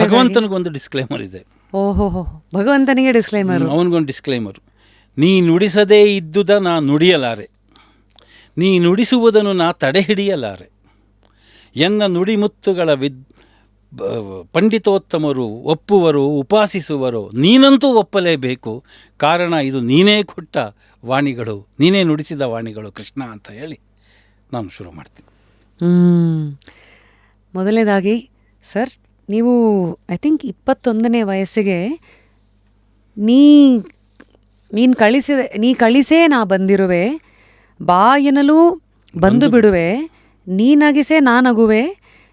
ಭಗವಂತನಿಗೊಂದು disclaimer ಇದೆ. ಓಹೋ, ಭಗವಂತನಿಗೆ ಡಿಸ್ಕ್ಲೈಮರ್, ಅವನಿಗೊಂದು ಡಿಸ್ಕ್ಲೈಮರ್. ನೀ ನುಡಿಸದೇ ಇದ್ದುದ ನಾ ನುಡಿಯಲಾರೆ, ನೀ ನುಡಿಸುವುದನ್ನು ನಾ ತಡೆ ಹಿಡಿಯಲಾರೆ. ಎನ್ನ ನುಡಿಮುತ್ತುಗಳ ಪಂಡಿತೋತ್ತಮರು ಒಪ್ಪುವರು ಉಪಾಸಿಸುವರು, ನೀನಂತೂ ಒಪ್ಪಲೇಬೇಕು, ಕಾರಣ ಇದು ನೀನೇ ಕೊಟ್ಟ ವಾಣಿಗಳು, ನೀನೇ ನುಡಿಸಿದ ವಾಣಿಗಳು ಕೃಷ್ಣ ಅಂತ ಹೇಳಿ ನಾನು ಶುರು ಮಾಡ್ತೀನಿ. ಮೊದಲನೇದಾಗಿ ಸರ್, ನೀವು ಐ ಥಿಂಕ್ 21ನೇ ವಯಸ್ಸಿಗೆ ನೀ ಕಳಿಸೇ ನಾ ಬಂದಿರುವೆ, ಬಾ ಎನ್ನಲು ಬಂದು ಬಿಡುವೆ, ನೀ ನಗಿಸೆ ನಾ ನಗುವೆ,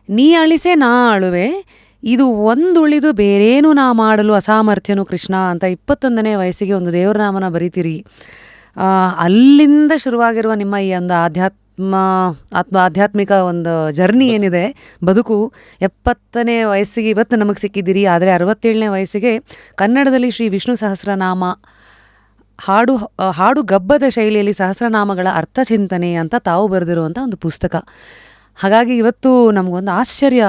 ನೀ ಅಳಿಸೆ ನಾ ಅಳುವೆ, ಇದು ಒಂದುಳಿದು ಬೇರೇನು ನಾ ಮಾಡಲು ಅಸಾಮರ್ಥ್ಯನು ಕೃಷ್ಣ ಅಂತ 21ನೇ ವಯಸ್ಸಿಗೆ ಒಂದು ದೇವರನಾಮನ ಬರಿತೀರಿ. ಅಲ್ಲಿಂದ ಶುರುವಾಗಿರುವ ನಿಮ್ಮ ಈ ಒಂದು ಆಧ್ಯಾತ್ಮಿಕ ಒಂದು ಜರ್ನಿ ಏನಿದೆ, ಬದುಕು, 70ನೇ ವಯಸ್ಸಿಗೆ ಇವತ್ತು ನಮಗೆ ಸಿಕ್ಕಿದ್ದೀರಿ. ಆದರೆ 67ನೇ ವಯಸ್ಸಿಗೆ ಕನ್ನಡದಲ್ಲಿ ಶ್ರೀ ವಿಷ್ಣು ಸಹಸ್ರನಾಮ ಹಾಡು ಗಬ್ಬದ ಶೈಲಿಯಲ್ಲಿ ಸಹಸ್ರನಾಮಗಳ ಅರ್ಥಚಿಂತನೆ ಅಂತ ತಾವು ಬರೆದಿರುವಂಥ ಒಂದು ಪುಸ್ತಕ. ಹಾಗಾಗಿ ಇವತ್ತು ನಮಗೊಂದು ಆಶ್ಚರ್ಯ,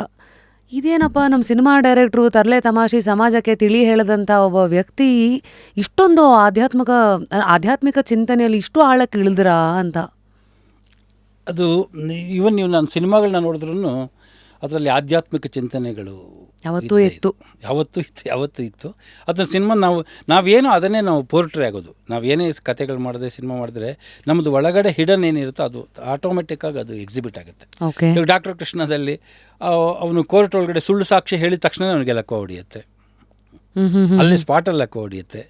ಇದೇನಪ್ಪ ನಮ್ಮ ಸಿನಿಮಾ ಡೈರೆಕ್ಟ್ರು ತರಲೆ ತಮಾಷೆ ಸಮಾಜಕ್ಕೆ ತಿಳಿ ಹೇಳದಂಥ ಒಬ್ಬ ವ್ಯಕ್ತಿ ಇಷ್ಟೊಂದು ಆಧ್ಯಾತ್ಮಿಕ ಚಿಂತನೆಯಲ್ಲಿ ಇಷ್ಟು ಆಳಕ್ಕೆ ಇಳಿದ್ರಾ ಅಂತ. ಅದು ಇವನ್ ನೀವು ನಾನು ಸಿನಿಮಾಗಳನ್ನ ನೋಡಿದ್ರೂ ಅದರಲ್ಲಿ ಆಧ್ಯಾತ್ಮಿಕ ಚಿಂತನೆಗಳು ಯಾವತ್ತೂ ಇತ್ತು. ಅದನ್ನ ಸಿನಿಮಾ ನಾವೇನೋ ಅದನ್ನೇ ನಾವು ಪೋರ್ಟ್ರೇ ಆಗೋದು. ನಾವೇನೇ ಕತೆಗಳು ಮಾಡಿದ್ರೆ ಸಿನಿಮಾ ಮಾಡಿದ್ರೆ ನಮ್ಮದು ಒಳಗಡೆ ಹಿಡನ್ ಏನಿರುತ್ತೋ ಅದು ಆಟೋಮೆಟಿಕ್ಕಾಗಿ ಅದು ಎಕ್ಸಿಬಿಟ್ ಆಗುತ್ತೆ. ಈಗ ಡಾಕ್ಟರ್ ಕೃಷ್ಣದಲ್ಲಿ ಅವನು ಕೋರ್ಟ್ ಒಳಗಡೆ ಸುಳ್ಳು ಸಾಕ್ಷಿ ಹೇಳಿದ ತಕ್ಷಣ ಅವನಿಗೆ ಲೆಕ್ಕ ಹೊಡಿಯುತ್ತೆ, ಅಲ್ಲಿ ಸ್ಪಾಟಲ್ಲಿ ಲೆಕ್ಕ ಹೊಡಿಯುತ್ತೆ.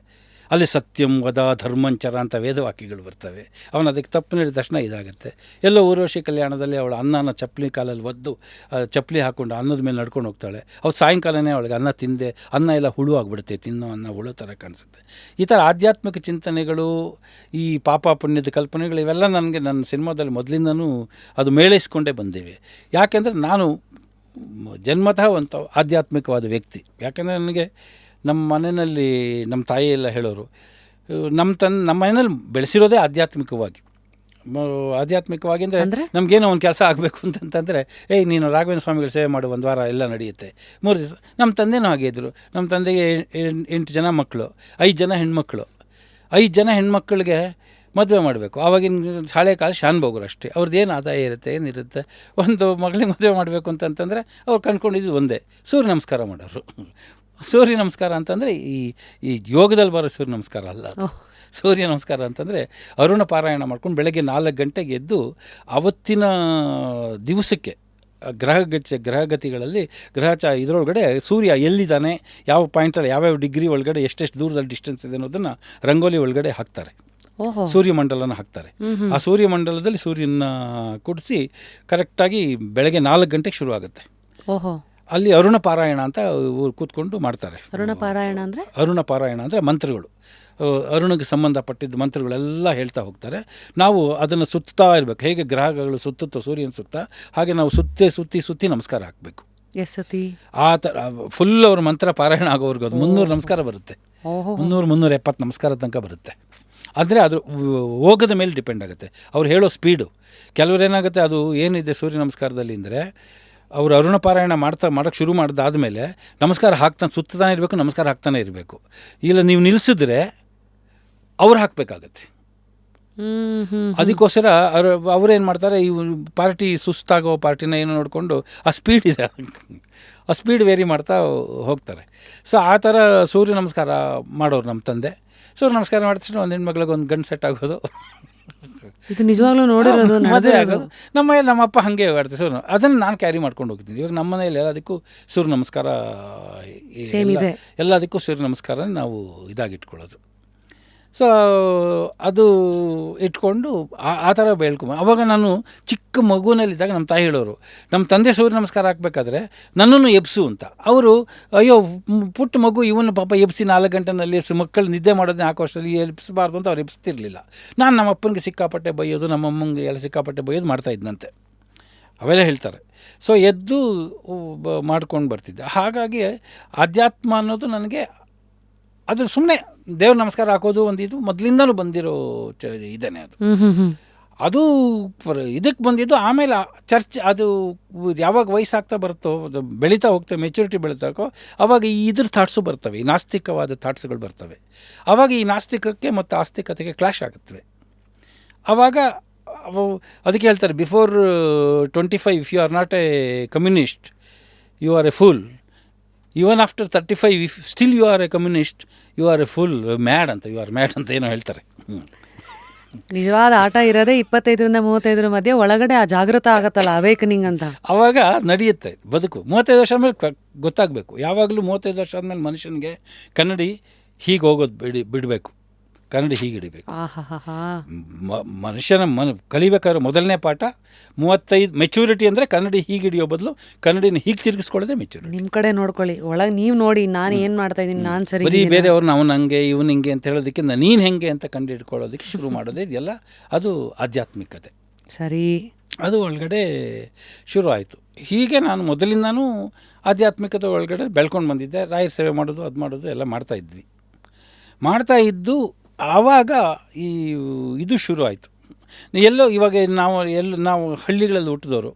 ಅಲ್ಲಿ ಸತ್ಯಂ ವದ ಧರ್ಮಂಚರ ಅಂತ ವೇದವಾಕ್ಯಗಳು ಬರ್ತವೆ. ಅವನು ಅದಕ್ಕೆ ತಪ್ಪು ನೀಡಿದ ತಕ್ಷಣ ಇದಾಗುತ್ತೆ. ಎಲ್ಲೋ ಊರ್ವಶಿ ಕಲ್ಯಾಣದಲ್ಲಿ ಅವಳು ಅನ್ನನ ಚಪ್ಪಲಿ ಕಾಲಲ್ಲಿ ಒದ್ದು ಚಪ್ಪಲಿ ಹಾಕ್ಕೊಂಡು ಅನ್ನದ ಮೇಲೆ ನಡ್ಕೊಂಡು ಹೋಗ್ತಾಳೆ. ಅವ್ರು ಸಾಯಂಕಾಲನೇ ಅವಳಿಗೆ ಅನ್ನ ತಿಂದೆ, ಅನ್ನ ಎಲ್ಲ ಹುಳು ಆಗಿಬಿಡುತ್ತೆ, ತಿನ್ನೋ ಅನ್ನ ಹುಳು ಥರ ಕಾಣಿಸುತ್ತೆ. ಈ ಥರ ಆಧ್ಯಾತ್ಮಿಕ ಚಿಂತನೆಗಳು, ಈ ಪಾಪ ಪುಣ್ಯದ ಕಲ್ಪನೆಗಳು, ಇವೆಲ್ಲ ನನಗೆ ನನ್ನ ಸಿನಿಮಾದಲ್ಲಿ ಮೊದಲಿಂದನೂ ಅದು ಮೇಳೈಸ್ಕೊಂಡೇ ಬಂದಿವೆ. ಯಾಕೆಂದರೆ ನಾನು ಜನ್ಮತಃ ಒಂದು ಆಧ್ಯಾತ್ಮಿಕವಾದ ವ್ಯಕ್ತಿ. ಯಾಕೆಂದರೆ ನನಗೆ ನಮ್ಮ ಮನೆಯಲ್ಲಿ ನಮ್ಮ ತಾಯಿ ಎಲ್ಲ ಹೇಳೋರು, ನಮ್ಮ ಮನೆಯಲ್ಲಿ ಬೆಳೆಸಿರೋದೇ ಆಧ್ಯಾತ್ಮಿಕವಾಗಿ ಅಂದರೆ ನಮಗೇನೋ ಒಂದು ಕೆಲಸ ಆಗಬೇಕು ಅಂತಂದರೆ ನೀನು ರಾಘವೇಂದ್ರ ಸ್ವಾಮಿಗಳ ಸೇವೆ ಮಾಡು, ಒಂದು ವಾರ ಎಲ್ಲ ನಡೆಯುತ್ತೆ, 3 ದಿವಸ. ನಮ್ಮ ತಂದೆನೂ ಹಾಗೆ ಇದ್ದರು. ನಮ್ಮ ತಂದೆಗೆ 8 ಜನ ಮಕ್ಕಳು, 5 ಜನ ಹೆಣ್ಮಕ್ಳು. 5 ಜನ ಹೆಣ್ಮಕ್ಳಿಗೆ ಮದುವೆ ಮಾಡಬೇಕು. ಆವಾಗಿನ ಹಳೆ ಕಾಲ ಶಾನ್ಭೋಗರು ಅಷ್ಟೇ, ಅವ್ರದ್ದು ಏನು ಆದಾಯ ಇರುತ್ತೆ, ಏನಿರುತ್ತೆ. ಒಂದು ಮಗಳಿಗೆ ಮದುವೆ ಮಾಡಬೇಕು ಅಂತಂತಂದರೆ ಅವ್ರು ಕಂಡ್ಕೊಂಡಿದ್ದು ಒಂದೇ, ಸೂರ್ಯ ನಮಸ್ಕಾರ ಮಾಡೋರು. ಸೂರ್ಯ ನಮಸ್ಕಾರ ಅಂತಂದರೆ ಈ ಯೋಗದಲ್ಲಿ ಬರೋ ಸೂರ್ಯ ನಮಸ್ಕಾರ ಅಲ್ಲ. ಅದು ಸೂರ್ಯ ನಮಸ್ಕಾರ ಅಂತಂದರೆ ಅರುಣ ಪಾರಾಯಣ ಮಾಡ್ಕೊಂಡು ಬೆಳಗ್ಗೆ 4 ಗಂಟೆಗೆ ಎದ್ದು ಅವತ್ತಿನ ದಿವಸಕ್ಕೆ ಗ್ರಹಗತಿಗಳಲ್ಲಿ ಇದರೊಳಗಡೆ ಸೂರ್ಯ ಎಲ್ಲಿದ್ದಾನೆ, ಯಾವ ಪಾಯಿಂಟಲ್ಲಿ ಯಾವ್ಯಾವ ಡಿಗ್ರಿ ಒಳಗಡೆ ಎಷ್ಟೆಷ್ಟು ದೂರದಲ್ಲಿ ಡಿಸ್ಟೆನ್ಸ್ ಇದೆ ಅನ್ನೋದನ್ನು ರಂಗೋಲಿ ಒಳಗಡೆ ಹಾಕ್ತಾರೆ, ಸೂರ್ಯಮಂಡಲನ ಹಾಕ್ತಾರೆ. ಆ ಸೂರ್ಯಮಂಡಲದಲ್ಲಿ ಸೂರ್ಯನ ಕೂಡಿಸಿ ಕರೆಕ್ಟಾಗಿ ಬೆಳಗ್ಗೆ 4 ಗಂಟೆಗೆ ಶುರು ಆಗುತ್ತೆ. ಅಲ್ಲಿ ಅರುಣ ಪಾರಾಯಣ ಅಂತ ಕೂತ್ಕೊಂಡು ಮಾಡ್ತಾರೆ. ಅರುಣ ಪಾರಾಯಣ ಅಂದರೆ ಮಂತ್ರಗಳು, ಅರುಣಿಗೆ ಸಂಬಂಧಪಟ್ಟಿದ್ದ ಮಂತ್ರಗಳೆಲ್ಲ ಹೇಳ್ತಾ ಹೋಗ್ತಾರೆ. ನಾವು ಅದನ್ನು ಸುತ್ತಾ ಇರಬೇಕು. ಹೇಗೆ ಗ್ರಹಗಳು ಸುತ್ತುತ್ತೋ ಸೂರ್ಯನ ಸುತ್ತ, ಹಾಗೆ ನಾವು ಸುತ್ತಿ ನಮಸ್ಕಾರ ಹಾಕಬೇಕು. ಆ ಥರ ಫುಲ್ ಅವ್ರ ಮಂತ್ರ ಪಾರಾಯಣ ಆಗೋವರೆಗೂ ಅದು 300 ನಮಸ್ಕಾರ ಬರುತ್ತೆ. 300-370 ನಮಸ್ಕಾರ ತನಕ ಬರುತ್ತೆ. ಅಂದರೆ ಅದು ಹೋಗದ ಮೇಲೆ ಡಿಪೆಂಡ್ ಆಗುತ್ತೆ, ಅವ್ರು ಹೇಳೋ ಸ್ಪೀಡು. ಕೆಲವ್ರು ಏನಾಗುತ್ತೆ, ಅದು ಏನಿದೆ ಸೂರ್ಯ ನಮಸ್ಕಾರದಲ್ಲಿ ಅಂದರೆ, ಅವರು ಅರುಣ ಪಾರಾಯಣ ಮಾಡೋಕ್ಕೆ ಶುರು ಮಾಡಿದಾದಮೇಲೆ ನಮಸ್ಕಾರ ಸುತ್ತಾನೆ ಇರಬೇಕು, ನಮಸ್ಕಾರ ಹಾಕ್ತಾನೆ ಇರಬೇಕು. ಇಲ್ಲ ನೀವು ನಿಲ್ಲಿಸಿದ್ರೆ ಅವ್ರು ಹಾಕಬೇಕಾಗತ್ತೆ. ಅದಕ್ಕೋಸ್ಕರ ಅವ್ರೇನು ಮಾಡ್ತಾರೆ, ಈ ಪಾರ್ಟಿ ಸುಸ್ತಾಗೋ ಪಾರ್ಟಿನ ಏನೋ ನೋಡಿಕೊಂಡು ಆ ಸ್ಪೀಡ್ ಇದೆ, ಆ ಸ್ಪೀಡ್ ವೇರಿ ಮಾಡ್ತಾ ಹೋಗ್ತಾರೆ. ಸೊ ಆ ಥರ ಸೂರ್ಯ ನಮಸ್ಕಾರ ಮಾಡೋರು ನಮ್ಮ ತಂದೆ. ಸೂರ್ಯ ನಮಸ್ಕಾರ ಮಾಡಿದ ಒಂದು ಹೆಣ್ಮಕ್ಳಿಗೆ ಒಂದು ಗಂಡು ಸೆಟ್ ಆಗೋದು, ಇದು ನಿಜವಾಗ್ಲೂ ನೋಡಿರೋದು, ಮದುವೆ ಆಗೋದು. ನಮ್ಮಪ್ಪ ಹಾಗೆ ಮಾಡ್ತೀವಿ. ಸೂರ್ಯ ಅದನ್ನು ನಾನು ಕ್ಯಾರಿ ಮಾಡ್ಕೊಂಡು ಹೋಗ್ತೀನಿ. ಇವಾಗ ನಮ್ಮ ಮನೆಯಲ್ಲಿ ಎಲ್ಲದಕ್ಕೂ ಸೂರ್ಯ ನಮಸ್ಕಾರ, ಎಲ್ಲದಕ್ಕೂ ಸೂರ್ಯ ನಮಸ್ಕಾರ ನಾವು ಇದಾಗಿಟ್ಕೊಳ್ಳೋದು. ಸೊ ಅದು ಇಟ್ಕೊಂಡು ಆ ಥರ ಬೆಳ್ಕೊಂಬ. ಆವಾಗ ನಾನು ಚಿಕ್ಕ ಮಗುವಿನಲ್ಲಿದ್ದಾಗ ನಮ್ಮ ತಾಯಿ ಹೇಳೋರು, ನಮ್ಮ ತಂದೆ ಸೂರ್ಯ ನಮಸ್ಕಾರ ಹಾಕಬೇಕಾದ್ರೆ ನನ್ನನ್ನು ಎಬ್ಸು ಅಂತ. ಅವರು ಅಯ್ಯೋ ಪುಟ್ಟ ಮಗು, ಇವನು ಪಾಪ ಎಬ್ಸಿ 4 ಗಂಟೆನಲ್ಲಿ ಎಬ್ಸಿ, ಮಕ್ಕಳು ನಿದ್ದೆ ಮಾಡೋದನ್ನ 4 ವರ್ಷದಲ್ಲಿ ಎಬ್ಸಬಾರ್ದು ಅಂತ ಅವ್ರು ಎಬ್ಸ್ತಿರ್ಲಿಲ್ಲ. ನಾನು ನಮ್ಮ ಅಪ್ಪನಿಗೆ ಸಿಕ್ಕಾಪಟ್ಟೆ ಬೈಯೋದು, ನಮ್ಮ ಅಮ್ಮಂಗೆ ಎಲ್ಲ ಸಿಕ್ಕಾಪಟ್ಟೆ ಬೈಯೋದು ಮಾಡ್ತಾಯಿದ್ದಂತೆ, ಅವೆಲ್ಲ ಹೇಳ್ತಾರೆ. ಸೊ ಎದ್ದು ಮಾಡ್ಕೊಂಡು ಬರ್ತಿದ್ದೆ. ಹಾಗಾಗಿ ಅಧ್ಯಾತ್ಮ ಅನ್ನೋದು ನನಗೆ ಅದು ಸುಮ್ಮನೆ ದೇವ್ರ ನಮಸ್ಕಾರ ಹಾಕೋದು ಒಂದು ಇದು ಮೊದಲಿಂದಲೂ ಬಂದಿರೋ ಇದೇನೆ ಅದು. ಅದು ಇದಕ್ಕೆ ಬಂದಿದ್ದು ಆಮೇಲೆ ಚರ್ಚ್ ಅದು ಯಾವಾಗ ವಯಸ್ಸಾಗ್ತಾ ಬರುತ್ತೋ ಅದು ಬೆಳೀತಾ ಹೋಗ್ತವೆ, ಮೆಚುರಿಟಿ ಬೆಳೀತಾಕೋ ಅವಾಗ ಈ ಇದ್ರ ಥಾಟ್ಸು ಬರ್ತವೆ, ಈ ನಾಸ್ತಿಕವಾದ ಥಾಟ್ಸ್ಗಳು ಬರ್ತವೆ. ಆವಾಗ ಈ ನಾಸ್ತಿಕಕ್ಕೆ ಮತ್ತು ಆಸ್ತಿಕತೆಗೆ ಕ್ಲಾಶ್ ಆಗುತ್ತವೆ. ಆವಾಗ ಅದಕ್ಕೆ ಹೇಳ್ತಾರೆ, before 25 if you are not a communist you are a fool, even after 35 if still you are a communist you are a fool mad ಅಂತ, ಯು ಆರ್ ಮ್ಯಾಡ್ ಅಂತ ಏನೋ ಹೇಳ್ತಾರೆ. ನಿಜವಾದ ಆಟ ಇರೋದೇ 25ರಿಂದ 35 ಮಧ್ಯೆ, ಒಳಗಡೆ ಆ ಜಾಗೃತ ಆಗತ್ತಲ್ಲ, ಅವೇಕನಿಂಗ್ ಅಂತ. ಆವಾಗ ನಡೆಯುತ್ತೆ ಬದುಕು. 35 ವರ್ಷ ಆದಮೇಲೆ ಗೊತ್ತಾಗಬೇಕು. ಯಾವಾಗಲೂ 35 ವರ್ಷ ಆದಮೇಲೆ ಮನುಷ್ಯನಿಗೆ ಕನ್ನಡಿ ಹೀಗೆ ಹೋಗೋದು ಬಿಡಬೇಕು, ಕನ್ನಡಿ ಹೀಗೆ ಹಿಡಿಬೇಕು. ಮನುಷ್ಯನ ಕಲಿಬೇಕಾದ್ರೆ ಮೊದಲನೇ ಪಾಠ 35 ಮೆಚೂರಿಟಿ ಅಂದರೆ ಕನ್ನಡಿ ಹೀಗೆ ಹಿಡಿಯೋ ಬದಲು ಕನ್ನಡಿನ ಹೀಗೆ ತಿರುಗಿಸ್ಕೊಳ್ಳೋದೇ ಮೆಚೂರಿಟಿ. ನಿಮ್ಮ ಕಡೆ ನೋಡ್ಕೊಳ್ಳಿ, ಒಳಗೆ ನೀವು ನೋಡಿ ನಾನು ಏನು ಮಾಡ್ತಾ ಇದ್ದೀನಿ, ನಾನು ಸರಿ, ಬರೀ ಬೇರೆಯವ್ರನ್ನ ಅವನು ಹಂಗೆ ಇವನು ಹಿಂಗೆ ಅಂತ ಹೇಳೋದಕ್ಕಿಂತ ನೀನು ಹೆಂಗೆ ಅಂತ ಕಂಡು ಹಿಡ್ಕೊಳ್ಳೋದಕ್ಕೆ ಶುರು ಮಾಡೋದೇ ಇದೆಲ್ಲ, ಅದು ಆಧ್ಯಾತ್ಮಿಕತೆ. ಸರಿ, ಅದು ಒಳಗಡೆ ಶುರು ಆಯಿತು. ಹೀಗೆ ನಾನು ಮೊದಲಿಂದನೂ ಆಧ್ಯಾತ್ಮಿಕತೆ ಒಳಗಡೆ ಬೆಳ್ಕೊಂಡು ಬಂದಿದ್ದೆ. ರಾಯರ ಸೇವೆ ಮಾಡೋದು, ಅದು ಮಾಡೋದು ಎಲ್ಲ ಮಾಡ್ತಾ ಇದ್ದು ಆವಾಗ ಈ ಇದು ಶುರು ಆಯಿತು. ಎಲ್ಲೋ ಇವಾಗ ನಾವು ಹಳ್ಳಿಗಳಲ್ಲಿ ಹುಟ್ಟಿದವರು,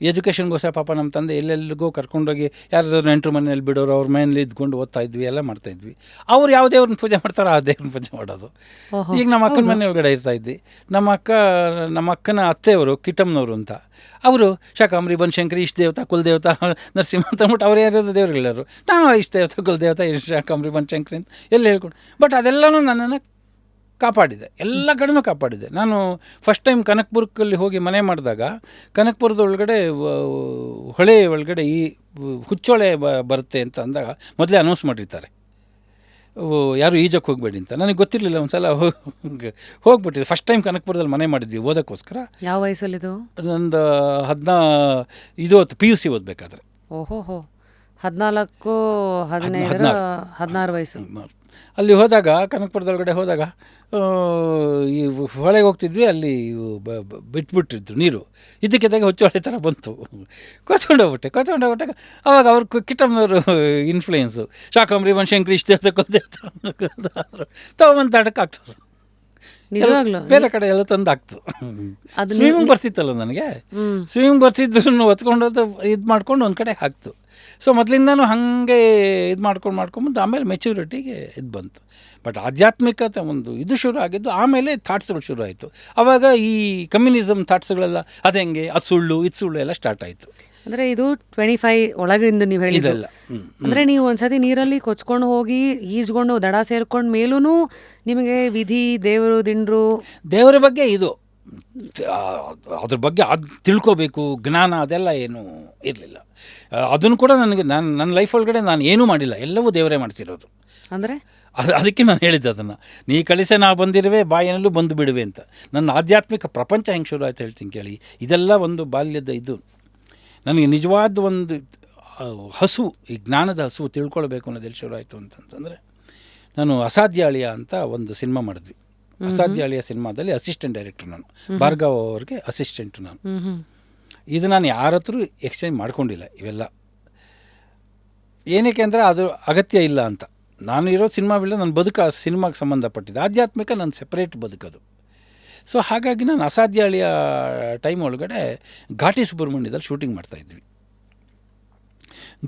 ಎಜುಕೇಷನ್ಗೋಸ್ಕರ ಪಾಪ ನಮ್ಮ ತಂದೆ ಎಲ್ಲೆಲ್ಲಿಗೋ ಕರ್ಕೊಂಡೋಗಿ ಯಾರಾದ್ರೂ ನೆಂಟರು ಮನೆಯಲ್ಲಿ ಬಿಡೋರು, ಅವ್ರ ಮನೇಲಿ ಇದ್ಕೊಂಡು ಓದ್ತಾಯಿದ್ವಿ, ಎಲ್ಲ ಮಾಡ್ತಾಯಿದ್ವಿ. ಅವ್ರು ಯಾವ ದೇವ್ರನ್ನ ಪೂಜೆ ಮಾಡ್ತಾರೋ ಆ ದೇವ್ರನ್ನ ಪೂಜೆ ಮಾಡೋದು. ಈಗ ನಮ್ಮ ಅಕ್ಕನ ಮನೆ ಒಳಗಡೆ ಇರ್ತಾಯಿದ್ವಿ. ನಮ್ಮ ಅಕ್ಕನ ಅತ್ತೆಯವರು ಕಿಟ್ಟಮ್ಮನವರು ಅಂತ, ಅವರು ಶಾಕಾಂಬರಿ, ಬನಶಂಕರಿ, ಇಷ್ಟ ದೇವತಾ, ಕುಲದೇವತಾ, ನರಸಿಂಹ ಅಂತ ಅಂದ್ಬಿಟ್ಟು ಅವ್ರು ಯಾರ್ಯಾರು ದೇವ್ರುಗಳರು, ನಾನು ಇಷ್ಟ ದೇವತಾ, ಕುಲದೇವತಾ, ಶಾಕಾಂಬರಿ, ಬನಶಂಕರಿ ಅಂತ ಎಲ್ಲ ಹೇಳ್ಕೊಂಡು, ಬಟ್ ಅದೆಲ್ಲನೂ ನನ್ನನ್ನು ಕಾಪಾಡಿದೆ, ಎಲ್ಲ ಕಡೆನೂ ಕಾಪಾಡಿದೆ. ನಾನು ಫಸ್ಟ್ ಟೈಮ್ ಕನಕಪುರದಲ್ಲಿ ಹೋಗಿ ಮನೆ ಮಾಡಿದಾಗ, ಕನಕಪುರದ ಒಳಗಡೆ ಹೊಳೆ ಒಳಗಡೆ ಈ ಹುಚ್ಚೊಳೆ ಬರುತ್ತೆ ಅಂತ ಅಂದಾಗ ಮೊದಲೇ ಅನೌನ್ಸ್ ಮಾಡಿರ್ತಾರೆ, ಯಾರು ಈಜಕ್ಕೆ ಹೋಗಬೇಡಿ ಅಂತ. ನನಗೆ ಗೊತ್ತಿರಲಿಲ್ಲ. ಒಂದು ಸಲ ಹೋಗ್ಬಿಟ್ಟಿದೆ. ಫಸ್ಟ್ ಟೈಮ್ ಕನಕಪುರದಲ್ಲಿ ಮನೆ ಮಾಡಿದ್ವಿ ಓದೋಕ್ಕೋಸ್ಕರ. ಯಾವ ವಯಸ್ಸಲ್ಲಿದು? ನಂದು 14 PUC ಓದಬೇಕಾದ್ರೆ. ಓಹೋ, 14, 15, 16 ವಯಸ್ಸು. ಅಲ್ಲಿ ಹೋದಾಗ, ಕನಕಪುರದೊಳಗಡೆ ಹೋದಾಗ ಈ ಹೊಳೆಗೆ ಹೋಗ್ತಿದ್ವಿ, ಅಲ್ಲಿ ಬಿಟ್ಬಿಟ್ಟಿದ್ರು ನೀರು, ಇದಕ್ಕಿದ್ದಾಗ ಹೊಚ್ಚೊಳೆ ಥರ ಬಂತು. ಕೊಚ್ಕೊಂಡೋಗ್ಬಿಟ್ಟೆ. ಅವಾಗ ಅವ್ರ ಕಿಟ್ಟಮ್ಮನವರು ಇನ್ಫ್ಲೂಯೆನ್ಸು, ಶಾಕಾಂಬರಿ, ಬನಶಂಕರಿ, ಇಷ್ಟ ದೇವತೆ, ಕುಲದೇವತೆ ತಗೊಂಬಂದು ಆಟಕ್ಕೆ ಆಗ್ತದೆ. ಬೇರೆ ಕಡೆ ಎಲ್ಲ ತಂದು ಆಗ್ತು. ಸ್ವಿಮ್ಮಿಂಗ್ ಬರ್ತಿತ್ತಲ್ಲ ನನಗೆ, ಸ್ವಿಮ್ಮಿಂಗ್ ಬರ್ತಿದ್ರು ಹೊತ್ಕೊಂಡೋದು ಇದು ಮಾಡ್ಕೊಂಡು ಒಂದು ಕಡೆ ಹಾಕ್ತು. ಸೊ ಮೊದಲಿಂದನೂ ಹಾಗೆ ಇದು ಮಾಡ್ಕೊಂಬಂದು ಆಮೇಲೆ ಮೆಚೂರಿಟಿಗೆ ಇದು ಬಂತು. ಬಟ್ ಆಧ್ಯಾತ್ಮಿಕತೆ ಒಂದು ಇದು ಶುರು ಆಗಿದ್ದು ಆಮೇಲೆ ಥಾಟ್ಸ್ಗಳು ಶುರು ಆಯಿತು. ಆವಾಗ ಈ ಕಮ್ಯುನಿಸಮ್ ಥಾಟ್ಸ್ಗಳೆಲ್ಲ ಅದು ಹೆಂಗೆ, ಅದು ಸುಳ್ಳು, ಇದು ಸುಳ್ಳು ಎಲ್ಲ ಸ್ಟಾರ್ಟ್ ಆಯಿತು. ಅಂದರೆ ಇದು 25 ಒಳಗಿಂದ ನೀವು ಹೇಳಿದ್ದಲ್ಲ. ಅಂದರೆ ನೀವು ಒಂದ್ಸತಿ ನೀರಲ್ಲಿ ಕೊಚ್ಕೊಂಡು ಹೋಗಿ ಈಜ್ಕೊಂಡು ದಡ ಸೇರ್ಕೊಂಡು ಮೇಲೂ ನಿಮಗೆ ವಿಧಿ, ದೇವರು, ದಿಂಡ್ರು, ದೇವರ ಬಗ್ಗೆ ಇದು, ಅದ್ರ ಬಗ್ಗೆ ಅದು ತಿಳ್ಕೋಬೇಕು ಜ್ಞಾನ, ಅದೆಲ್ಲ ಏನೂ ಇರಲಿಲ್ಲ. ಅದನ್ನು ಕೂಡ ನನ್ನ ಲೈಫ್ ಒಳಗಡೆ ನಾನು ಏನೂ ಮಾಡಿಲ್ಲ, ಎಲ್ಲವೂ ದೇವರೇ ಮಾಡಿಸಿರೋದು. ಅಂದರೆ ಅದಕ್ಕೆ ನಾನು ಹೇಳಿದ್ದೆ ಅದನ್ನು, ನೀ ಕಳಿಸೆ ನಾ ಬಂದಿರುವೆ, ಬಾಯಿನಲ್ಲೂ ಬಂದು ಬಿಡುವೆ ಅಂತ. ನನ್ನ ಆಧ್ಯಾತ್ಮಿಕ ಪ್ರಪಂಚ ಹೆಂಗೆ ಶುರು ಆಯ್ತು ಹೇಳ್ತೀನಿ ಕೇಳಿ. ಇದೆಲ್ಲ ಒಂದು ಬಾಲ್ಯದ ಇದು. ನನಗೆ ನಿಜವಾದ ಒಂದು ಹಸು, ಈ ಜ್ಞಾನದ ಹಸು ತಿಳ್ಕೊಳ್ಬೇಕು ಅನ್ನೋದೆಲ್ಲಿ ಶುರು ಆಯಿತು ಅಂತಂತಂದರೆ, ನಾನು ಅಸಾಧ್ಯ ಅಳಿಯ ಅಂತ ಒಂದು ಸಿನಿಮಾ ಮಾಡಿದ್ವಿ. ಅಸಾಧ್ಯ ಅಳಿಯ ಸಿನಿಮಾದಲ್ಲಿ ಅಸಿಸ್ಟೆಂಟ್ ಡೈರೆಕ್ಟ್ರು ನಾನು, ಭಾರ್ಗವ್ ಅವ್ರಿಗೆ ಅಸಿಸ್ಟೆಂಟು ನಾನು. ಇದು ನಾನು ಯಾರ ಹತ್ರ ಎಕ್ಸ್ಚೇಂಜ್ ಮಾಡ್ಕೊಂಡಿಲ್ಲ ಇವೆಲ್ಲ. ಏನಕ್ಕೆ ಅಂದರೆ ಅದು ಅಗತ್ಯ ಇಲ್ಲ ಅಂತ. ನಾನು ಇರೋ ಸಿನಿಮಾವಿಲ್ಲ, ನನ್ನ ಬದುಕು ಆ ಸಿನಿಮಾಗೆ ಸಂಬಂಧಪಟ್ಟಿದ್ದು. ಆಧ್ಯಾತ್ಮಿಕ ನನ್ನ ಸೆಪ್ರೇಟ್ ಬದುಕದು. ಸೊ ಹಾಗಾಗಿ ನಾನು ಅಸಾಧ್ಯ ಅಳಿಯ ಟೈಮ್ ಒಳಗಡೆ ಘಾಟಿ ಸುಬ್ರಹ್ಮಣ್ಯದಲ್ಲಿ ಶೂಟಿಂಗ್ ಮಾಡ್ತಾಯಿದ್ವಿ.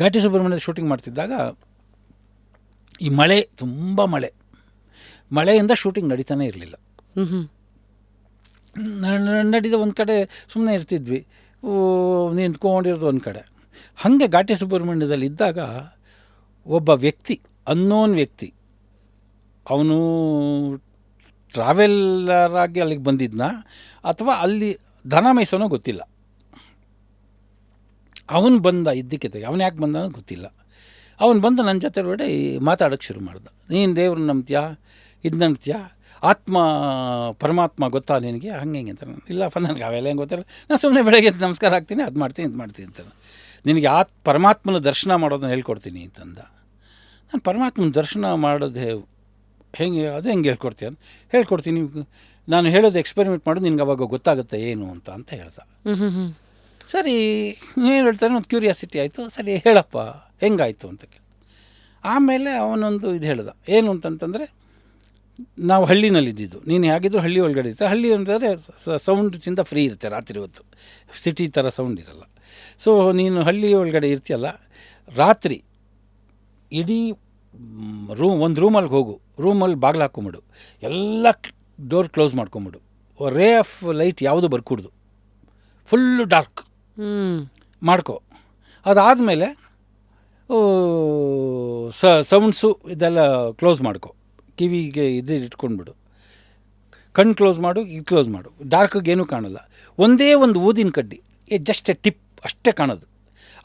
ಘಾಟಿ ಸುಬ್ರಹ್ಮಣ್ಯದ ಶೂಟಿಂಗ್ ಮಾಡ್ತಿದ್ದಾಗ ಈ ಮಳೆ, ತುಂಬ ಮಳೆಯಿಂದ ಶೂಟಿಂಗ್ ನಡೀತಾನೆ ಇರಲಿಲ್ಲ. ನಡೀದ ಒಂದು ಕಡೆ ಸುಮ್ಮನೆ ಇರ್ತಿದ್ವಿ, ನಿಂತ್ಕೊಂಡಿರೋದು ಒಂದು ಕಡೆ. ಹಾಗೆ ಘಾಟಿ ಸುಬ್ರಹ್ಮಣ್ಯದಲ್ಲಿ ಇದ್ದಾಗ ಒಬ್ಬ ವ್ಯಕ್ತಿ, ಅನ್ನೋನ್ ವ್ಯಕ್ತಿ, ಅವನು ಟ್ರಾವೆಲರ್ ಆಗಿ ಅಲ್ಲಿಗೆ ಬಂದಿದ್ನ ಅಥವಾ ಅಲ್ಲಿ ದನ ಮೇಯಿಸೋನೋ ಗೊತ್ತಿಲ್ಲ. ಅವನು ಬಂದ ಇದ್ದಕ್ಕಿದ್ದಾಗ, ಅವನು ಯಾಕೆ ಬಂದ ಅನ್ನೋದು ಗೊತ್ತಿಲ್ಲ. ಅವನು ಬಂದು ನನ್ನ ಜೊತೆ ಒಳಗಡೆ ಮಾತಾಡೋಕ್ಕೆ ಶುರು ಮಾಡ್ದ. ನೀನು ದೇವ್ರನ್ನ ನಂಬ್ತೀಯಾ, ಇದು ನಂಬ್ತೀಯಾ, ಆತ್ಮ ಪರಮಾತ್ಮ ಗೊತ್ತಾ ನಿನಗೆ, ಹಂಗೆ ಹಿಂಗೆ ಅಂತ. ಇಲ್ಲಪ್ಪ, ನನಗೆ ಅವೆಲ್ಲ ಹೆಂಗೆ ಗೊತ್ತಿಲ್ಲ, ನಾನು ಸುಮ್ಮನೆ ಬೆಳಗ್ಗೆ ನಮಸ್ಕಾರ ಹಾಕ್ತೀನಿ, ಅದು ಮಾಡ್ತೀನಿ, ಇದು ಮಾಡ್ತೀನಿ ಅಂತ. ನಿನಗೆ ಪರಮಾತ್ಮನ ದರ್ಶನ ಮಾಡೋದನ್ನ ಹೇಳ್ಕೊಡ್ತೀನಿ ಅಂತಂದ. ನಾನು ಪರಮಾತ್ಮನ ದರ್ಶನ ಮಾಡೋದು ಹೆಂಗೆ, ಅದು ಹೆಂಗೆ ಹೇಳ್ಕೊಡ್ತೀನಿ, ನಾನು ಹೇಳೋದು ಎಕ್ಸ್ಪೆರಿಮೆಂಟ್ ಮಾಡೋದು, ನಿನ್ಗೆ ಅವಾಗ ಗೊತ್ತಾಗುತ್ತೆ ಏನು ಅಂತ ಹೇಳ್ದ. ಸರಿ, ಏನು ಹೇಳ್ತಾನೆ, ಒಂದು ಕ್ಯೂರಿಯಾಸಿಟಿ ಆಯಿತು. ಸರಿ ಹೇಳಪ್ಪ ಹೆಂಗಾಯಿತು ಅಂತ ಕೇಳಿ. ಆಮೇಲೆ ಅವನೊಂದು ಇದು ಹೇಳ್ದ, ಏನು ಅಂತಂತಂದರೆ, ನಾವು ಹಳ್ಳಿನಲ್ಲಿದ್ದಿದ್ದು, ನೀನು ಹೇಗಿದ್ರು ಹಳ್ಳಿ ಒಳಗಡೆ ಇರುತ್ತೆ. ಹಳ್ಳಿ ಅಂತಂದರೆ ಸೌಂಡ್ಸಿಂದ ಫ್ರೀ ಇರುತ್ತೆ ರಾತ್ರಿ ಹೊತ್ತು, ಸಿಟಿ ಥರ ಸೌಂಡ್ ಇರಲ್ಲ. ಸೊ ನೀನು ಹಳ್ಳಿ ಒಳಗಡೆ ಇರ್ತೀಯಲ್ಲ, ರಾತ್ರಿ ಇಡೀ ಒಂದು ರೂಮಲ್ಲಿ ಹೋಗು, ರೂಮಲ್ಲಿ ಬಾಗಿಲು ಹಾಕ್ಕೊಂಬಿಡು, ಎಲ್ಲ door close ಮಾಡ್ಕೊಂಬಿಡು, ray of light ಯಾವುದು ಬರ್ಕೂಡ್ದು, ಫುಲ್ಲು ಡಾರ್ಕ್ ಮಾಡ್ಕೊ. ಅದಾದಮೇಲೆ ಸೌಂಡ್ಸು ಇದೆಲ್ಲ ಕ್ಲೋಸ್ ಮಾಡ್ಕೊ, ಕಿವಿಗೆ ಇದು ಇಟ್ಕೊಂಡ್ಬಿಡು, ಕಣ್ಣು ಕ್ಲೋಸ್ ಮಾಡು, ಇದು ಕ್ಲೋಸ್ ಮಾಡು, ಡಾರ್ಕಿಗೆ ಏನೂ ಕಾಣಲ್ಲ. ಒಂದೇ ಒಂದು ಊದಿನ ಕಡ್ಡಿ, ಜಸ್ಟ್ ಎ ಟಿಪ್ ಅಷ್ಟೇ ಕಾಣೋದು.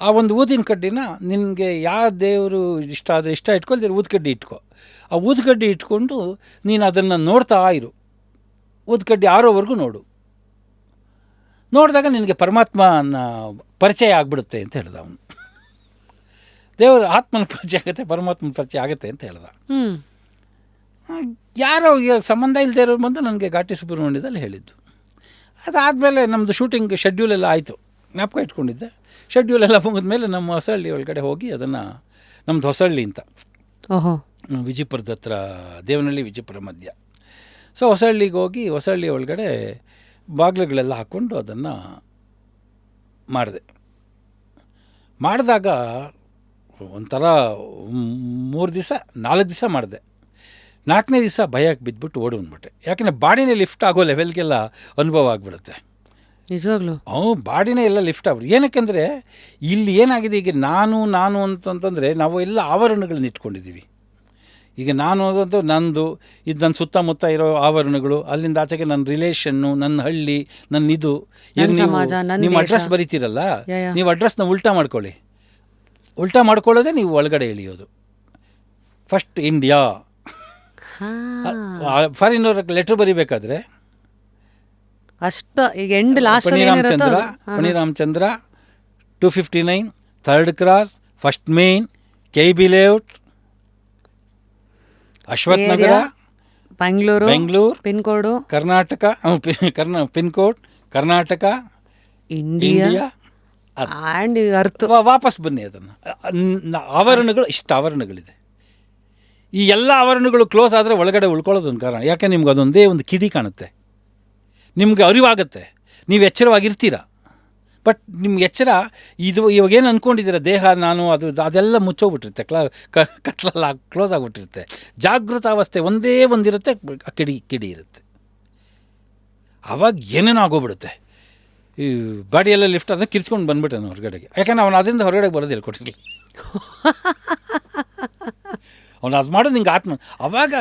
ಆ ಒಂದು ಊದಿನ ಕಡ್ಡಿನ ನಿನಗೆ ಯಾವ ದೇವರು ಇಷ್ಟ ಆದರೆ ಇಷ್ಟ ಇಟ್ಕೊಳ್ದಿರ ಊದ್ಕಡ್ಡಿ ಇಟ್ಕೊ. ಆ ಊದ್ಕಡ್ಡಿ ಇಟ್ಕೊಂಡು ನೀನು ಅದನ್ನು ನೋಡ್ತಾ ಇರು, ಊದ್ಕಡ್ಡಿ ಆರೋವರೆಗೂ ನೋಡು. ನೋಡಿದಾಗ ನಿನಗೆ ಪರಮಾತ್ಮನ ಪರಿಚಯ ಆಗಿಬಿಡುತ್ತೆ ಅಂತ ಹೇಳ್ದ ಅವನು. ದೇವರು ಆತ್ಮನ ಪರಿಚಯ ಆಗುತ್ತೆ, ಪರಮಾತ್ಮನ ಪರಿಚಯ ಆಗುತ್ತೆ ಅಂತ ಹೇಳ್ದ. ಯಾರೋ ಸಂಬಂಧ ಇಲ್ಲದೆ ಇರೋ ಬಂದು ನನಗೆ ಘಾಟಿ ಸುಬ್ರಹ್ಮಣ್ಯದಲ್ಲಿ ಹೇಳಿದ್ದು. ಅದಾದಮೇಲೆ ನಮ್ಮದು ಶೂಟಿಂಗ್ ಶೆಡ್ಯೂಲೆಲ್ಲ ಆಯಿತು, ಜ್ಞಾಪಕ ಇಟ್ಕೊಂಡಿದ್ದೆ. ಶೆಡ್ಯೂಲೆಲ್ಲ ಮುಗಿದ ಮೇಲೆ ನಮ್ಮ ಹೊಸಹಳ್ಳಿ ಒಳಗಡೆ ಹೋಗಿ ಅದನ್ನು, ನಮ್ಮದು ಹೊಸಹಳ್ಳಿ ಅಂತ, ವಿಜಯಪುರದ ಹತ್ರ, ದೇವನಹಳ್ಳಿ ವಿಜಯಪುರ ಮಧ್ಯ. ಸೊ ಹೊಸಹಳ್ಳಿಗೆ ಹೋಗಿ ಹೊಸಹಳ್ಳಿ ಒಳಗಡೆ ಬಾಗಿಲುಗಳೆಲ್ಲ ಹಾಕ್ಕೊಂಡು ಅದನ್ನು ಮಾಡಿದೆ. ಮಾಡಿದಾಗ ಒಂಥರ 3 ದಿವಸ 4 ದಿವಸ ಮಾಡಿದೆ. 4ನೇ ದಿವಸ ಭಯಕ್ಕೆ ಬಿದ್ದುಬಿಟ್ಟು ಓಡಿ ಬಂದ್ಬಿಟ್ಟೆ. ಯಾಕೆಂದರೆ ಬಾಡಿನೇ ಲಿಫ್ಟ್ ಆಗೋ ಲೆವೆಲ್ಗೆಲ್ಲ ಅನುಭವ ಆಗಿಬಿಡುತ್ತೆ. ನಿಜವಾಗ್ಲೂ ಬಾಡಿನೇ ಎಲ್ಲ ಲಿಫ್ಟ್ ಆಗ್ಬಿಡುತ್ತೆ. ಏನಕ್ಕೆಂದರೆ ಇಲ್ಲಿ ಏನಾಗಿದೆ, ಈಗ ನಾನು ಅಂತಂತಂದರೆ ನಾವು ಎಲ್ಲ ಆವರಣಗಳನ್ನ ಇಟ್ಕೊಂಡಿದ್ದೀವಿ. ಈಗ ನಾನು ಅಂತ ನಂದು ಇದು, ನನ್ನ ಸುತ್ತಮುತ್ತ ಇರೋ ಆವರಣಗಳು, ಅಲ್ಲಿಂದ ಆಚೆಗೆ ನನ್ನ ರಿಲೇಷನ್ನು, ನನ್ನ ಹಳ್ಳಿ, ನನ್ನ ಇದು. ನಿಮ್ಮ ಅಡ್ರೆಸ್ ಬರೀತೀರಲ್ಲ, ನೀವು ಅಡ್ರೆಸ್ನ ಉಲ್ಟಾ ಮಾಡ್ಕೊಳ್ಳಿ. ಉಲ್ಟಾ ಮಾಡ್ಕೊಳ್ಳೋದೇ ನೀವು ಒಳಗಡೆ ಇಳಿಯೋದು. ಫಸ್ಟ್ ಇಂಡಿಯಾ, ಫಾರಿನ್ ಅವ್ರಿಗೆ ಲೆಟ್ರ್ ಬರೀಬೇಕಾದ್ರೆ ಅಷ್ಟು ಈಗ end last Phaniramachandra 259 3rd cross, first main, KB layout, Ashwath Nagar, Bengaluru, pin code Karnataka, pin code Karnataka, India. ವಾಪಸ್ ಬನ್ನಿ. ಅದನ್ನು ಆವರಣಗಳು, ಇಷ್ಟು ಆವರಣಗಳಿದೆ. ಈ ಎಲ್ಲ ಆವರಣಗಳು ಕ್ಲೋಸ್ ಆದರೆ ಒಳಗಡೆ ಉಳ್ಕೊಳ್ಳೋದೊಂದು ಕಾರಣ. ಯಾಕೆ ನಿಮ್ಗೆ ಅದೊಂದೇ ಒಂದು ಕಿಡಿ ಕಾಣುತ್ತೆ, ನಿಮ್ಗೆ ಅರಿವಾಗುತ್ತೆ, ನೀವು ಎಚ್ಚರವಾಗಿರ್ತೀರ. ಬಟ್ ನಿಮ್ಗೆ ಎಚ್ಚರ ಇದು ಇವಾಗೇನು ಅಂದ್ಕೊಂಡಿದ್ದೀರ, ದೇಹ ನಾನು ಅದೆಲ್ಲ ಮುಚ್ಚೋಗ್ಬಿಟ್ಟಿರುತ್ತೆ, ಕತ್ಲೆಲ್ಲ ಕ್ಲೋಸ್ ಆಗಿಬಿಟ್ಟಿರುತ್ತೆ. ಜಾಗೃತಾವಸ್ಥೆ ಒಂದೇ ಒಂದಿರುತ್ತೆ, ಕಿಡಿ ಇರುತ್ತೆ. ಆವಾಗ ಏನೇನೋ ಆಗೋಗ್ಬಿಡುತ್ತೆ. ಈ ಬಾಡಿಯೆಲ್ಲ ಲಿಫ್ಟ್ ಆದರೆ ಕಿರ್ಚ್ಕೊಂಡು ಬಂದ್ಬಿಟ್ಟೆ ನಾನು ಹೊರಗಡೆಗೆ. ಯಾಕಂದ್ರೆ ಅವನು ಅದರಿಂದ ಹೊರಗಡೆಗೆ ಬರೋದು ಹೇಳ್ಕೊಟ್ಟಿರಲಿಲ್ಲ. ಅವನು ಅದು ಮಾಡೋದು ನಿಂಗೆ ಆತ್ಮ ಆವಾಗ.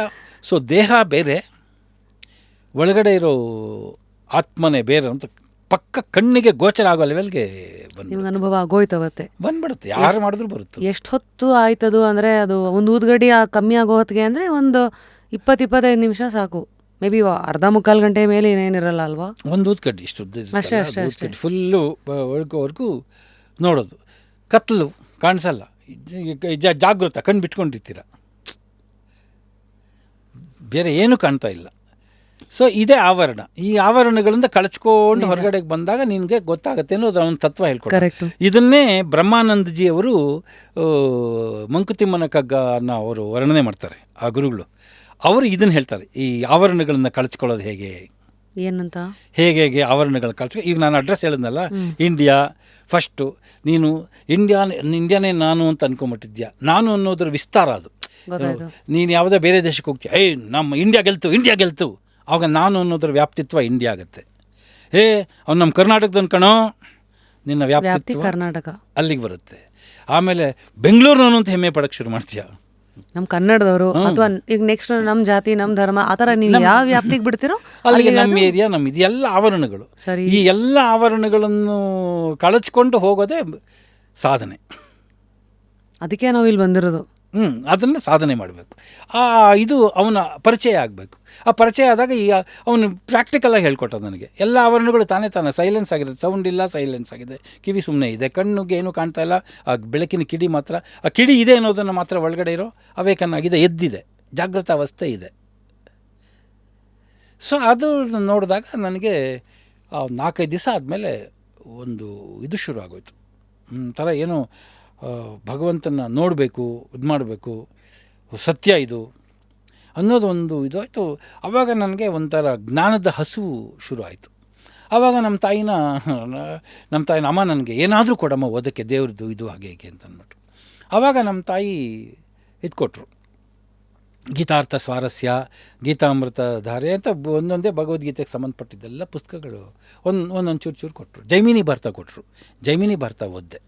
ಸೊ ದೇಹ ಬೇರೆ, ಒಳಗಡೆ ಇರೋ ಆತ್ಮನೇ ಬೇರೆ ಅಂತ ಪಕ್ಕ ಕಣ್ಣಿಗೆ ಗೋಚರ ಆಗೋ ಲೆವೆಲ್ಗೆ ನಿಮ್ಗೆ ಅನುಭವ ಆಗೋಯ್ತವತ್ತೆ, ಬಂದ್ಬಿಡುತ್ತೆ. ಯಾರು ಮಾಡಿದ್ರು ಬರುತ್ತೆ. ಎಷ್ಟು ಹೊತ್ತು ಆಯ್ತದು ಅಂದರೆ, ಅದು ಒಂದು ಊದ್ಗಡ್ಡಿ ಕಮ್ಮಿ ಆಗೋ ಹೊತ್ತಿಗೆ ಅಂದರೆ ಒಂದು 20-25 ನಿಮಿಷ ಸಾಕು. ಮೇ ಬಿ ಅರ್ಧ ಮುಕ್ಕಾಲು ಗಂಟೆ ಮೇಲೆ ಏನೇನಿರಲ್ಲ ಅಲ್ವಾ? ಒಂದು ಊದ್ಕಡ್ಡಿ ಇಷ್ಟು ಊದ್ಕಡ್ಡಿ ಫುಲ್ಲು ಒಳಗೋವರೆಗೂ ನೋಡೋದು. ಕತ್ಲು ಕಾಣಿಸಲ್ಲ, ಜಾಗೃತ, ಕಣ್ಣು ಬಿಟ್ಕೊಂಡಿರ್ತೀರ, ಬೇರೆ ಏನೂ ಕಾಣ್ತಾ ಇಲ್ಲ. ಸೊ ಇದೇ ಆವರಣ. ಈ ಆವರಣಗಳಿಂದ ಕಳಚ್ಕೊಂಡು ಹೊರಗಡೆಗೆ ಬಂದಾಗ ನಿನಗೆ ಗೊತ್ತಾಗುತ್ತೆ ಅನ್ನೋದು ಒಂದು ತತ್ವ ಹೇಳ್ಕೊಡ್ತಾರೆ. ಇದನ್ನೇ ಬ್ರಹ್ಮಾನಂದಜಿಯವರು ಮಂಕುತಿಮ್ಮನ ಕಗ್ಗ ಅನ್ನೋ ಅವರು ವರ್ಣನೆ ಮಾಡ್ತಾರೆ, ಆ ಗುರುಗಳು. ಅವರು ಇದನ್ನು ಹೇಳ್ತಾರೆ, ಈ ಆವರಣಗಳನ್ನು ಕಳಚ್ಕೊಳ್ಳೋದು ಹೇಗೆ ಏನಂತ, ಹೇಗೆ ಆವರಣಗಳನ್ನ ಕಳ್ಸ್ಕೊ. ಈಗ ನಾನು ಅಡ್ರೆಸ್ ಹೇಳಿದ್ನಲ್ಲ, ಇಂಡಿಯಾ ಫಸ್ಟು. ನೀನು ಇಂಡಿಯಾನೇ ನಾನು ಅಂತ ಅನ್ಕೊಂಬಿಟ್ಟಿದ್ಯಾ. ನಾನು ಅನ್ನೋದ್ರ ವಿಸ್ತಾರ ಅದು. ನೀನು ಯಾವುದೇ ಬೇರೆ ದೇಶಕ್ಕೆ ಹೋಗ್ತೀಯ, ನಮ್ಮ ಇಂಡಿಯಾ ಗೆಲ್ತು, ಆವಾಗ ನಾನು ಅನ್ನೋದ್ರ ವ್ಯಾಪ್ತಿತ್ವ ಇಂಡಿಯಾ ಆಗುತ್ತೆ. ಅವ್ನು ನಮ್ಮ ಕರ್ನಾಟಕದನ್ ಕಣೋ, ನಿನ್ನ ವ್ಯಾಪ್ತಿ ಕರ್ನಾಟಕ ಅಲ್ಲಿಗೆ ಬರುತ್ತೆ. ಆಮೇಲೆ ಬೆಂಗಳೂರಿನವನು ಅಂತ ಹೆಮ್ಮೆ ಪಡಕ್ಕೆ ಶುರು ಮಾಡ್ತೀಯ, ನಮ್ಮ ಕನ್ನಡದವರು. ಅಥವಾ ಈಗ ನೆಕ್ಸ್ಟ್ ನಮ್ಮ ಜಾತಿ, ನಮ್ಮ ಧರ್ಮ, ಆ ಥರ ನೀವು ಯಾವ ವ್ಯಾಪ್ತಿಗೆ ಬಿಡ್ತೀರೋ ಅಲ್ಲಿಗೆ ನಮ್ಮ ಏರಿಯಾ, ನಮ್ಮ ಇದು ಎಲ್ಲ ಆವರಣಗಳು. ಈ ಎಲ್ಲ ಆವರಣಗಳನ್ನು ಕಳಚ್ಕೊಂಡು ಹೋಗೋದೇ ಸಾಧನೆ. ಅದಕ್ಕೆ ನಾವು ಇಲ್ಲಿ ಬಂದಿರೋದು. ಅದನ್ನು ಸಾಧನೆ ಮಾಡಬೇಕು. ಇದು ಅವನ ಪರಿಚಯ ಆಗಬೇಕು. ಆ ಪರಿಚಯ ಆದಾಗ ಈಗ ಅವನು ಪ್ರಾಕ್ಟಿಕಲಾಗಿ ಹೇಳ್ಕೊಟ್ಟ ನನಗೆ. ಎಲ್ಲ ಆವರಣಗಳು ತಾನೇ ಸೈಲೆನ್ಸ್ ಆಗಿದೆ, ಸೌಂಡ್ ಇಲ್ಲ, ಸೈಲೆನ್ಸ್ ಆಗಿದೆ, ಕಿವಿ ಸುಮ್ಮನೆ ಇದೆ, ಕಣ್ಣಿಗೆ ಏನೂ ಕಾಣ್ತಾ ಇಲ್ಲ, ಆ ಬೆಳಕಿನ ಕಿಡಿ ಮಾತ್ರ, ಆ ಕಿಡಿ ಇದೆ ಅನ್ನೋದನ್ನು ಮಾತ್ರ ಒಳಗಡೆ ಇರೋ ಅವೇಕನ್ನಾಗಿದೆ, ಎದ್ದಿದೆ, ಜಾಗೃತ ಅವಸ್ಥೆ ಇದೆ. ಸೊ ಅದು ನೋಡಿದಾಗ ನನಗೆ 4-5 ದಿವಸ ಆದಮೇಲೆ ಒಂದು ಇದು ಶುರು ಆಗೋಯ್ತು. ಥರ ಏನೋ ಭಗವಂತನ ನೋಡಬೇಕು, ಇದು ಮಾಡಬೇಕು, ಸತ್ಯ ಇದು. ಅನ್ನೋದೊಂದು ಇದಾಯಿತು. ಆವಾಗ ನನಗೆ ಒಂಥರ ಜ್ಞಾನದ ಹಸಿವು ಶುರು ಆಯಿತು. ಆವಾಗ ನಮ್ಮ ತಾಯಿನ ಅಮ್ಮ ನನಗೆ ಏನಾದರೂ ಕೊಡಮ್ಮ ಓದೋಕ್ಕೆ, ದೇವ್ರದ್ದು ಇದು ಹಾಗೆ ಹೀಗೆ ಅಂತ ಅಂದ್ಬಿಟ್ಟು. ಆವಾಗ ನಮ್ಮ ತಾಯಿ ಇದ್ಕೊಟ್ರು, ಗೀತಾರ್ಥ ಸ್ವಾರಸ್ಯ, ಗೀತಾಮೃತ ಧಾರೆ ಅಂತ ಒಂದೊಂದೇ ಭಗವದ್ಗೀತೆಗೆ ಸಂಬಂಧಪಟ್ಟಿದ್ದೆಲ್ಲ ಪುಸ್ತಕಗಳು ಒಂದೊಂದು ಚೂರು ಕೊಟ್ಟರು. ಜೈಮಿನಿ ಭಾರತ ಕೊಟ್ಟರು. ಜೈಮಿನಿ ಭಾರತ ಓದಿದೆ.